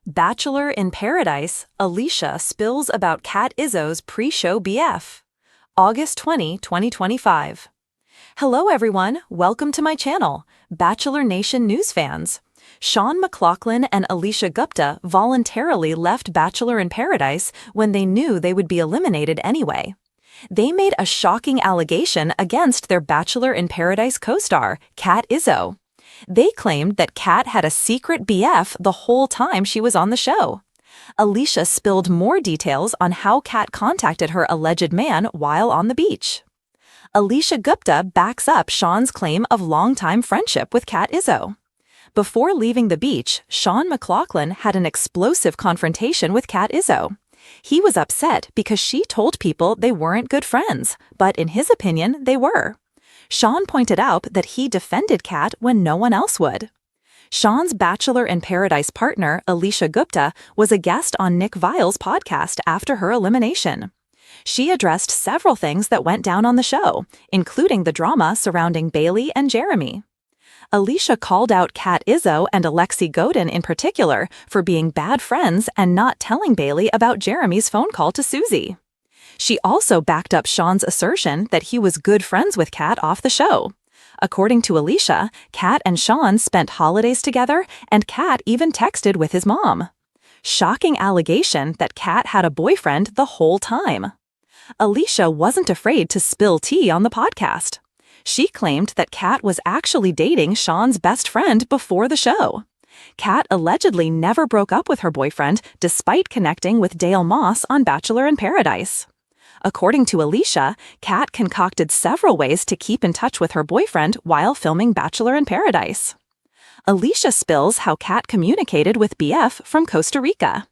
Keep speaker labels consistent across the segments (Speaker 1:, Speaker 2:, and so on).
Speaker 1: Bachelor in Paradise, Allyshia spills about Cat Izzo's pre-show BF. August 20, 2025. Hello everyone, welcome to my channel, Bachelor Nation news fans. Sean McLaughlin and Allyshia Gupta voluntarily left Bachelor in Paradise when they knew they would be eliminated anyway. They made a shocking allegation against their Bachelor in Paradise co-star, Cat Izzo. They claimed that Cat had a secret BF the whole time she was on the show. Allyshia spilled more details on how Cat contacted her alleged man while on the beach. Allyshia Gupta backs up Sean's claim of longtime friendship with Cat Izzo. Before leaving the beach, Sean McLaughlin had an explosive confrontation with Cat Izzo. He was upset because she told people they weren't good friends, but in his opinion, they were. Sean pointed out that he defended Cat when no one else would. Sean's Bachelor in Paradise partner, Allyshia Gupta, was a guest on Nick Viall's podcast after her elimination. She addressed several things that went down on the show, including the drama surrounding Bailey and Jeremy. Allyshia called out Cat Izzo and Alexi Godin in particular for being bad friends and not telling Bailey about Jeremy's phone call to Susie. She also backed up Sean's assertion that he was good friends with Cat off the show. According to Allyshia, Cat and Sean spent holidays together, and Cat even texted with his mom. Shocking allegation that Cat had a boyfriend the whole time. Allyshia wasn't afraid to spill tea on the podcast. She claimed that Cat was actually dating Sean's best friend before the show. Cat allegedly never broke up with her boyfriend despite connecting with Dale Moss on Bachelor in Paradise. According to Allyshia, Cat concocted several ways to keep in touch with her boyfriend while filming Bachelor in Paradise. Allyshia spills how Cat communicated with BF from Costa Rica.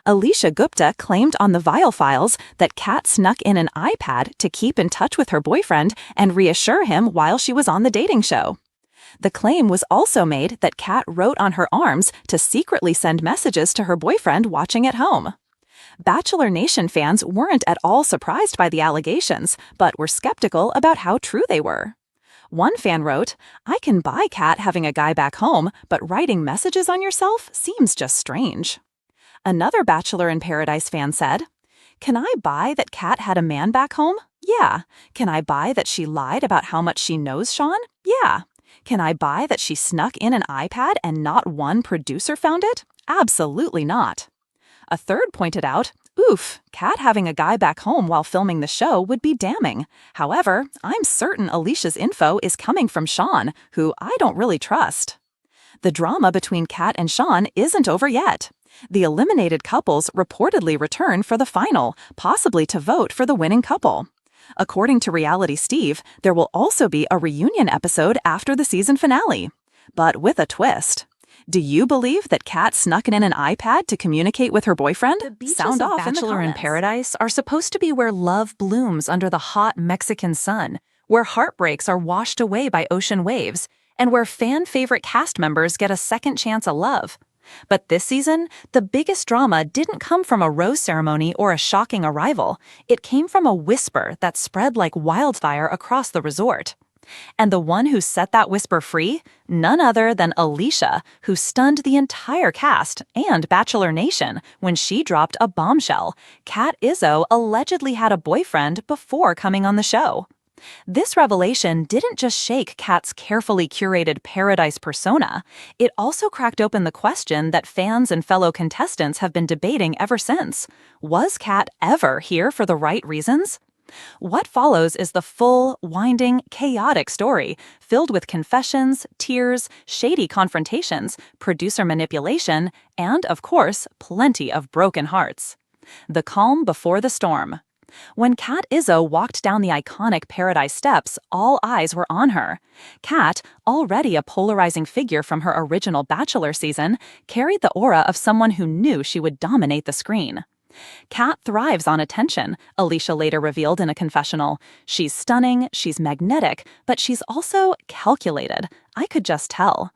Speaker 1: Allyshia Gupta claimed on the Viall files that Cat snuck in an iPad to keep in touch with her boyfriend and reassure him while she was on the dating show. The claim was also made that Cat wrote on her arms to secretly send messages to her boyfriend watching at home. Bachelor Nation fans weren't at all surprised by the allegations, but were skeptical about how true they were. One fan wrote, "I can buy Cat having a guy back home, but writing messages on yourself seems just strange." Another Bachelor in Paradise fan said, "Can I buy that Cat had a man back home? Yeah. Can I buy that she lied about how much she knows Sean? Yeah. Can I buy that she snuck in an iPad and not one producer found it? Absolutely not." A third pointed out, "Oof, Cat having a guy back home while filming the show would be damning. However, I'm certain Alyshia's info is coming from Sean, who I don't really trust." The drama between Cat and Sean isn't over yet. The eliminated couples reportedly return for the final, possibly to vote for the winning couple. According to Reality Steve, there will also be a reunion episode after the season finale. But with a twist. Do you believe that Cat snuck in an iPad to communicate with her boyfriend?
Speaker 2: The beaches
Speaker 1: Sound
Speaker 2: of
Speaker 1: off in the
Speaker 2: Bachelor in
Speaker 1: comments.
Speaker 2: Paradise are supposed to be where love blooms under the hot Mexican sun, where heartbreaks are washed away by ocean waves, and where fan-favorite cast members get a second chance at love. But this season, the biggest drama didn't come from a rose ceremony or a shocking arrival. It came from a whisper that spread like wildfire across the resort. And the one who set that whisper free? None other than Allyshia, who stunned the entire cast and Bachelor Nation when she dropped a bombshell. Cat Izzo allegedly had a boyfriend before coming on the show. This revelation didn't just shake Cat's carefully curated Paradise persona, it also cracked open the question that fans and fellow contestants have been debating ever since. Was Cat ever here for the right reasons? What follows is the full, winding, chaotic story, filled with confessions, tears, shady confrontations, producer manipulation, and, of course, plenty of broken hearts. The calm before the storm. When Cat Izzo walked down the iconic Paradise steps, all eyes were on her. Cat, already a polarizing figure from her original Bachelor season, carried the aura of someone who knew she would dominate the screen. Cat thrives on attention, Allyshia later revealed in a confessional. She's stunning, she's magnetic, but she's also calculated. I could just tell.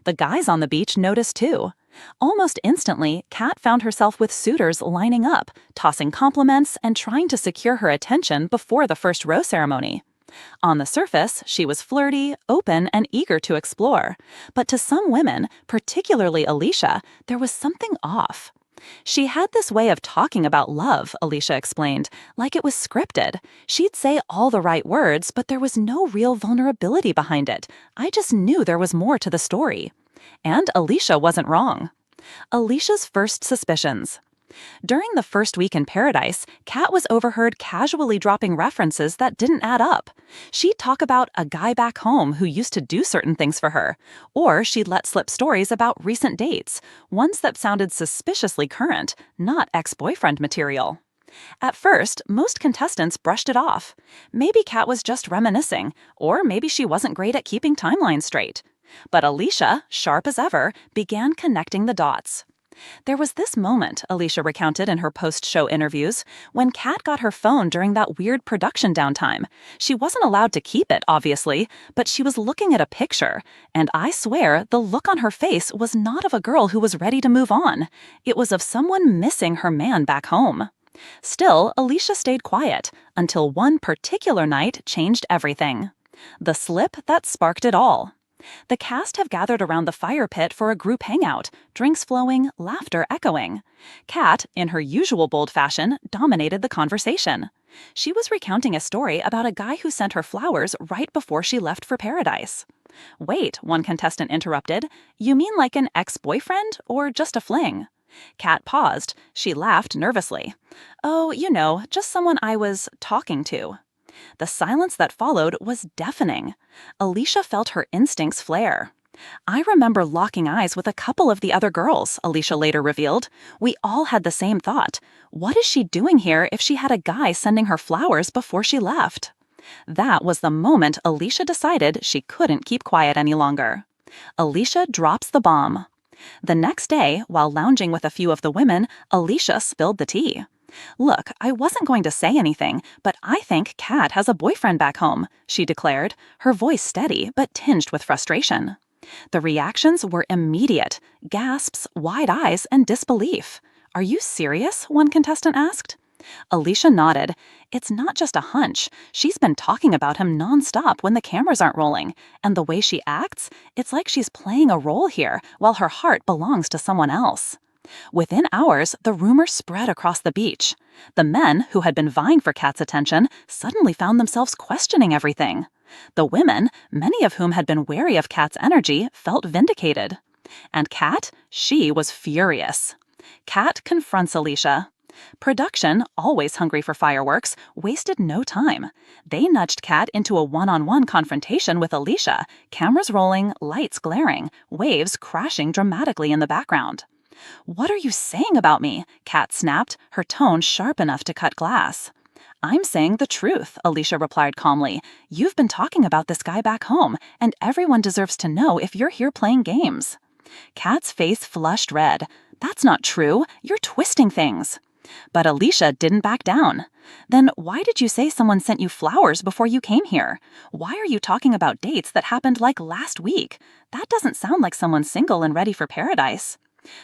Speaker 2: The guys on the beach noticed too. Almost instantly, Cat found herself with suitors lining up, tossing compliments and trying to secure her attention before the first rose ceremony. On the surface, she was flirty, open, and eager to explore. But to some women, particularly Allyshia, there was something off. She had this way of talking about love, Allyshia explained, like it was scripted. She'd say all the right words, but there was no real vulnerability behind it. I just knew there was more to the story. And Allyshia wasn't wrong. Alicia's first suspicions. During the first week in paradise, Kat was overheard casually dropping references that didn't add up. She'd talk about a guy back home who used to do certain things for her, or she'd let slip stories about recent dates, ones that sounded suspiciously current, not ex-boyfriend material. At first, most contestants brushed it off. Maybe Kat was just reminiscing, or maybe she wasn't great at keeping timelines straight. But Allyshia, sharp as ever, began connecting the dots. There was this moment, Allyshia recounted in her post-show interviews, when Kat got her phone during that weird production downtime. She wasn't allowed to keep it, obviously, but she was looking at a picture, and I swear the look on her face was not of a girl who was ready to move on. It was of someone missing her man back home. Still, Allyshia stayed quiet, until one particular night changed everything. The slip that sparked it all. The cast have gathered around the fire pit for a group hangout, drinks flowing, laughter echoing. Kat, in her usual bold fashion, dominated the conversation. She was recounting a story about a guy who sent her flowers right before she left for paradise. Wait, one contestant interrupted. You mean like an ex-boyfriend or just a fling? Kat paused. She laughed nervously. Oh, just someone I was talking to. The silence that followed was deafening. Allyshia felt her instincts flare. I remember locking eyes with a couple of the other girls, Allyshia later revealed. We all had the same thought. What is she doing here if she had a guy sending her flowers before she left? That was the moment Allyshia decided she couldn't keep quiet any longer. Allyshia drops the bomb. The next day, while lounging with a few of the women, Allyshia spilled the tea. Look, I wasn't going to say anything, but I think Kat has a boyfriend back home, she declared, her voice steady but tinged with frustration. The reactions were immediate, gasps, wide eyes, and disbelief. Are you serious? One contestant asked. Allyshia nodded. It's not just a hunch. She's been talking about him nonstop when the cameras aren't rolling, and the way she acts, it's like she's playing a role here while her heart belongs to someone else. Within hours, the rumor spread across the beach. The men, who had been vying for Kat's attention, suddenly found themselves questioning everything. The women, many of whom had been wary of Kat's energy, felt vindicated. And Kat, she was furious. Kat confronts Allyshia. Production, always hungry for fireworks, wasted no time. They nudged Kat into a one-on-one confrontation with Allyshia, cameras rolling, lights glaring, waves crashing dramatically in the background. What are you saying about me? Kat snapped, her tone sharp enough to cut glass. I'm saying the truth, Allyshia replied calmly. You've been talking about this guy back home, and everyone deserves to know if you're here playing games. Kat's face flushed red. That's not true. You're twisting things. But Allyshia didn't back down. Then why did you say someone sent you flowers before you came here? Why are you talking about dates that happened like last week? That doesn't sound like someone single and ready for paradise.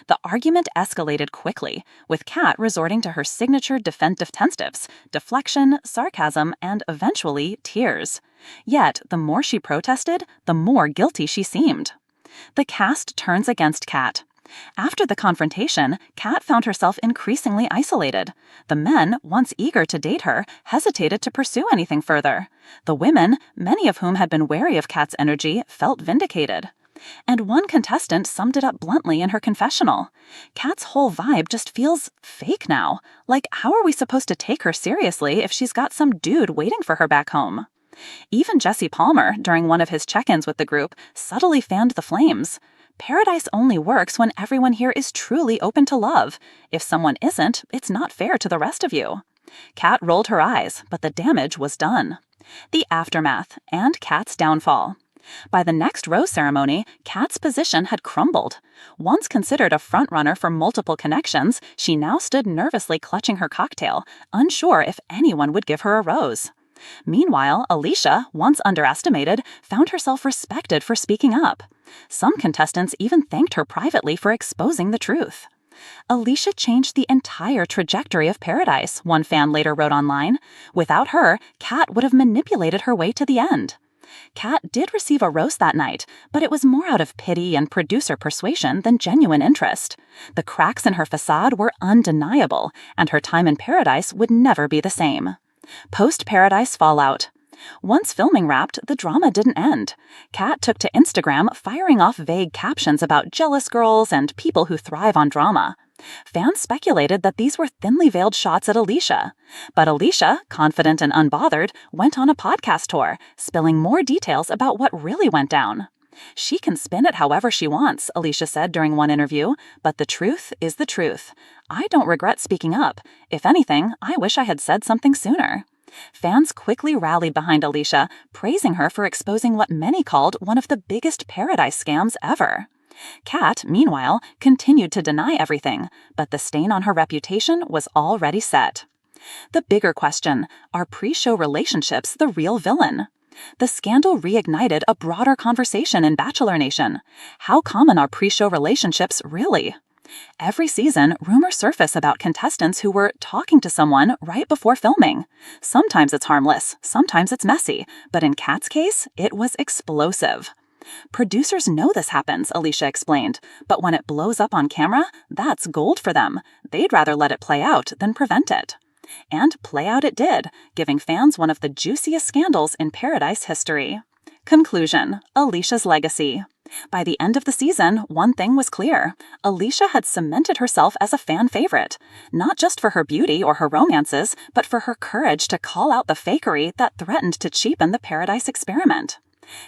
Speaker 2: The argument escalated quickly, with Kat resorting to her signature defensives, deflection, sarcasm, and eventually tears. Yet, the more she protested, the more guilty she seemed. The cast turns against Kat. After the confrontation, Kat found herself increasingly isolated. The men, once eager to date her, hesitated to pursue anything further. The women, many of whom had been wary of Kat's energy, felt vindicated. And one contestant summed it up bluntly in her confessional. Kat's whole vibe just feels fake now. Like, how are we supposed to take her seriously if she's got some dude waiting for her back home? Even Jesse Palmer, during one of his check-ins with the group, subtly fanned the flames. Paradise only works when everyone here is truly open to love. If someone isn't, it's not fair to the rest of you. Kat rolled her eyes, but the damage was done. The aftermath, and Kat's downfall. By the next rose ceremony, Kat's position had crumbled. Once considered a frontrunner for multiple connections, she now stood nervously clutching her cocktail, unsure if anyone would give her a rose. Meanwhile, Allyshia, once underestimated, found herself respected for speaking up. Some contestants even thanked her privately for exposing the truth. Allyshia changed the entire trajectory of Paradise, one fan later wrote online. Without her, Kat would have manipulated her way to the end. Kat did receive a roast that night, but it was more out of pity and producer persuasion than genuine interest. The cracks in her facade were undeniable, and her time in Paradise would never be the same. Post-Paradise fallout. Once filming wrapped, the drama didn't end. Kat took to Instagram firing off vague captions about jealous girls and people who thrive on drama. Fans speculated that these were thinly veiled shots at Allyshia. But Allyshia, confident and unbothered, went on a podcast tour, spilling more details about what really went down. "She can spin it however she wants," Allyshia said during one interview, "but the truth is the truth. I don't regret speaking up. If anything, I wish I had said something sooner." Fans quickly rallied behind Allyshia, praising her for exposing what many called one of the biggest Paradise scams ever. Kat, meanwhile, continued to deny everything, but the stain on her reputation was already set. The bigger question, are pre-show relationships the real villain? The scandal reignited a broader conversation in Bachelor Nation. How common are pre-show relationships really? Every season, rumors surface about contestants who were talking to someone right before filming. Sometimes it's harmless, sometimes it's messy, but in Kat's case, it was explosive. "Producers know this happens," Allyshia explained, "but when it blows up on camera, that's gold for them. They'd rather let it play out than prevent it." And play out it did, giving fans one of the juiciest scandals in Paradise history. Conclusion: Alyshia's legacy. By the end of the season, one thing was clear. Allyshia had cemented herself as a fan favorite, not just for her beauty or her romances, but for her courage to call out the fakery that threatened to cheapen the Paradise experiment.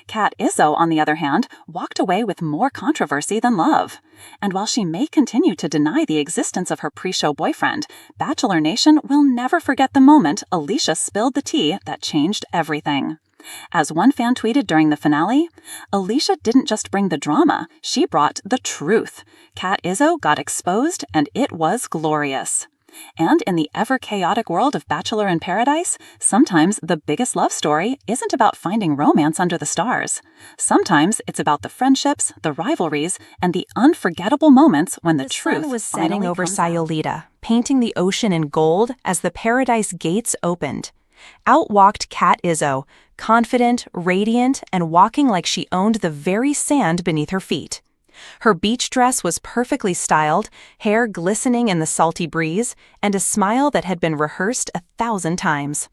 Speaker 2: Kat Izzo, on the other hand, walked away with more controversy than love. And while she may continue to deny the existence of her pre-show boyfriend, Bachelor Nation will never forget the moment Allyshia spilled the tea that changed everything. As one fan tweeted during the finale, "Allyshia didn't just bring the drama, she brought the truth. Kat Izzo got exposed, and it was glorious." And in the ever-chaotic world of Bachelor in Paradise, sometimes the biggest love story isn't about finding romance under the stars. Sometimes it's about the friendships, the rivalries, and the unforgettable moments when the truth
Speaker 1: sun was setting over
Speaker 2: Sayulita.
Speaker 1: Sayulita, painting the ocean in gold as the Paradise gates opened. Out walked Kat Izzo, confident, radiant, and walking like she owned the very sand beneath her feet. Her beach dress was perfectly styled, hair glistening in the salty breeze, and a smile that had been rehearsed 1,000 times.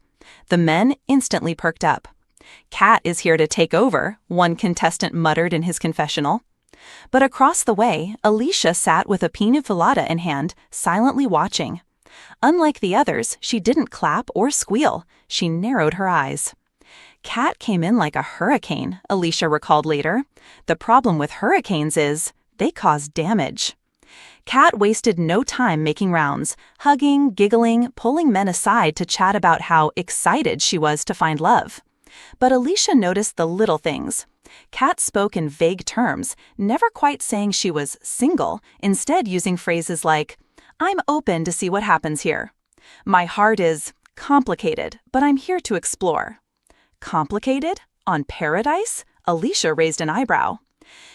Speaker 1: The men instantly perked up. "Kat is here to take over," one contestant muttered in his confessional. But across the way, Allyshia sat with a pina colada in hand, silently watching. Unlike the others, she didn't clap or squeal. She narrowed her eyes. "Kat came in like a hurricane," Allyshia recalled later. "The problem with hurricanes is they cause damage." Kat wasted no time making rounds, hugging, giggling, pulling men aside to chat about how excited she was to find love. But Allyshia noticed the little things. Kat spoke in vague terms, never quite saying she was single, instead using phrases like, "I'm open to see what happens here. My heart is complicated, but I'm here to explore." Complicated? On Paradise? Allyshia raised an eyebrow.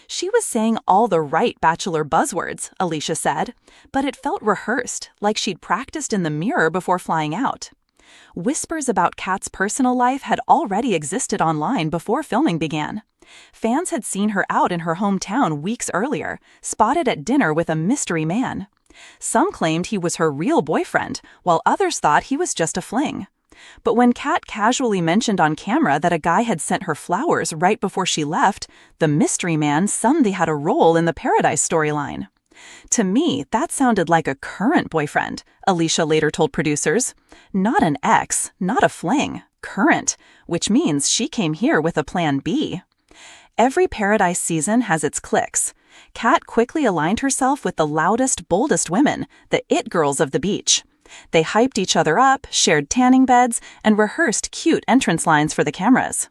Speaker 1: She was saying all the right Bachelor buzzwords, Allyshia said, but it felt rehearsed, like she'd practiced in the mirror before flying out. Whispers about Kat's personal life had already existed online before filming began. Fans had seen her out in her hometown weeks earlier, spotted at dinner with a mystery man. Some claimed he was her real boyfriend, while others thought he was just a fling. But when Kat casually mentioned on camera that a guy had sent her flowers right before she left, the mystery man suddenly had a role in the Paradise storyline. "To me, that sounded like a current boyfriend," Allyshia later told producers. "Not an ex, not a fling, current, which means she came here with a plan B." Every Paradise season has its cliques. Kat quickly aligned herself with the loudest, boldest women, the it girls of the beach. They hyped each other up, shared tanning beds, and rehearsed cute entrance lines for the cameras.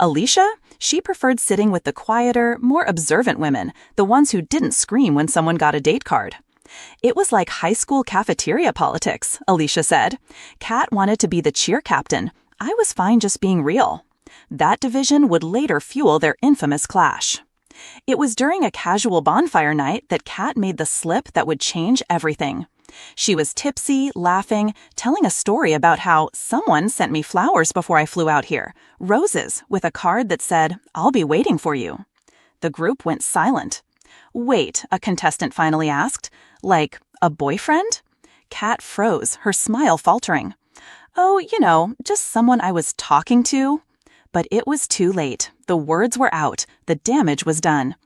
Speaker 1: Allyshia? She preferred sitting with the quieter, more observant women, the ones who didn't scream when someone got a date card. "It was like high school cafeteria politics," Allyshia said. "Kat wanted to be the cheer captain. I was fine just being real." That division would later fuel their infamous clash.
Speaker 2: It was during a casual bonfire night that Kat made the slip that would change everything. She was tipsy, laughing, telling a story about how someone sent me flowers before I flew out here, roses, with a card that said, "I'll be waiting for you." The group went silent. "Wait," a contestant finally asked. "Like, a boyfriend?" Kat froze, her smile faltering. "Oh, just someone I was talking to." But it was too late. The words were out. The damage was done.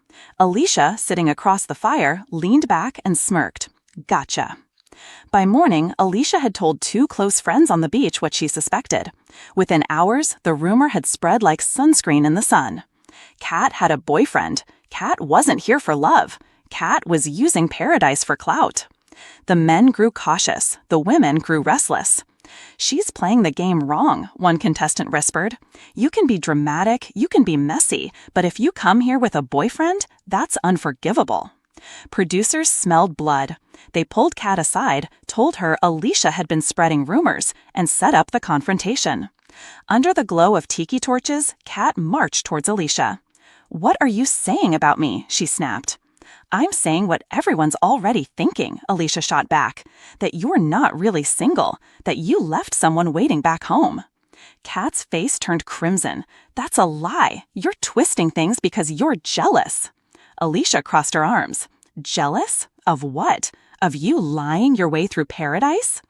Speaker 2: Allyshia, sitting across the fire, leaned back and smirked. "Gotcha." By morning, Allyshia had told two close friends on the beach what she suspected. Within hours, the rumor had spread like sunscreen in the sun. Kat had a boyfriend. Kat wasn't here for love. Kat was using Paradise for clout. The men grew cautious. The women grew restless. "She's playing the game wrong," one contestant whispered. "You can be dramatic, you can be messy, but if you come here with a boyfriend, that's unforgivable." Producers smelled blood. They pulled Kat aside, told her Allyshia had been spreading rumors, and set up the confrontation. Under the glow of tiki torches, Kat marched towards Allyshia. "What are you saying about me?" she snapped. "I'm saying what everyone's already thinking," Allyshia shot back. "That you're not really single, that you left someone waiting back home." Kat's face turned crimson. "That's a lie. You're twisting things because you're jealous." Allyshia crossed her arms. "Jealous? Of what? Of you lying your way through Paradise?"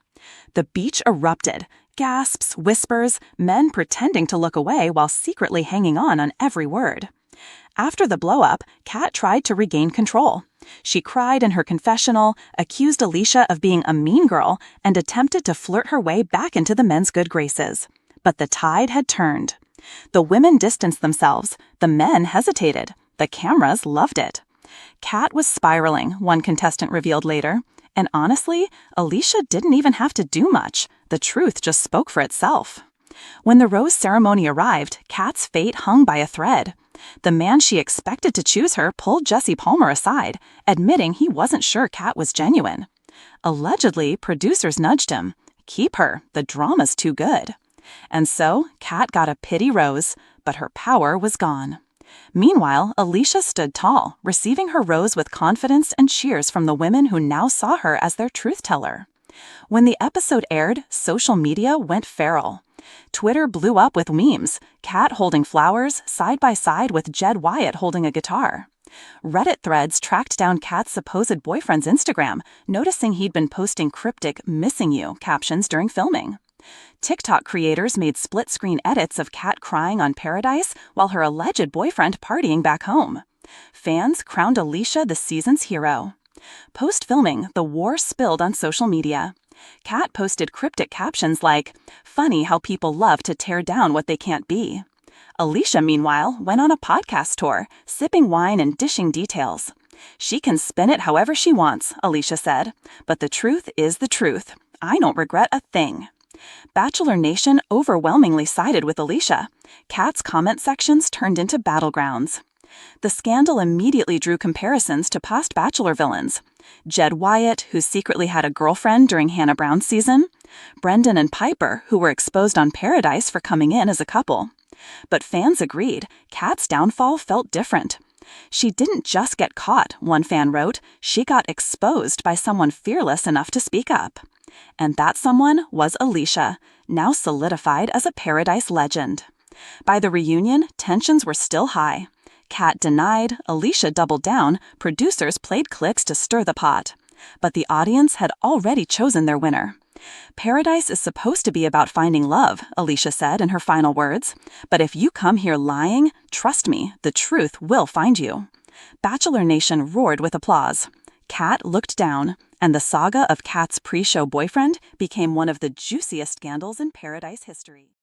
Speaker 2: The beach erupted. Gasps, whispers, men pretending to look away while secretly hanging on every word. After the blow-up, Kat tried to regain control. She cried in her confessional, accused Allyshia of being a mean girl, and attempted to flirt her way back into the men's good graces. But the tide had turned. The women distanced themselves. The men hesitated. The cameras loved it. Kat was spiraling, one contestant revealed later. And honestly, Allyshia didn't even have to do much. The truth just spoke for itself. When the rose ceremony arrived, Kat's fate hung by a thread. The man she expected to choose her pulled Jesse Palmer aside, admitting he wasn't sure Kat was genuine. Allegedly, producers nudged him. "Keep her, the drama's too good." And so, Kat got a pity rose, but her power was gone. Meanwhile, Allyshia stood tall, receiving her rose with confidence and cheers from the women who now saw her as their truth-teller. When the episode aired, social media went feral. Twitter blew up with memes, Kat holding flowers side by side with Jed Wyatt holding a guitar. Reddit threads tracked down Kat's supposed boyfriend's Instagram, noticing he'd been posting cryptic "missing you" captions during filming. TikTok creators made split-screen edits of Kat crying on Paradise while her alleged boyfriend partying back home. Fans crowned Allyshia the season's hero. Post-filming, the war spilled on social media. Kat posted cryptic captions like, "Funny how people love to tear down what they can't be." Allyshia, meanwhile, went on a podcast tour, sipping wine and dishing details. "She can spin it however she wants," Allyshia said. "But the truth is the truth. I don't regret a thing." Bachelor Nation overwhelmingly sided with Allyshia. Kat's comment sections turned into battlegrounds. The scandal immediately drew comparisons to past Bachelor villains. Jed Wyatt, who secretly had a girlfriend during Hannah Brown's season. Brendan and Piper, who were exposed on Paradise for coming in as a couple. But fans agreed, Kat's downfall felt different. "She didn't just get caught," one fan wrote, "she got exposed by someone fearless enough to speak up." And that someone was Allyshia, now solidified as a Paradise legend. By the reunion, tensions were still high. Kat denied, Allyshia doubled down, producers played clips to stir the pot. But the audience had already chosen their winner. "Paradise is supposed to be about finding love," Allyshia said in her final words. "But if you come here lying, trust me, the truth will find you." Bachelor Nation roared with applause. Kat looked down, and the saga of Kat's pre-show boyfriend became one of the juiciest scandals in Paradise history.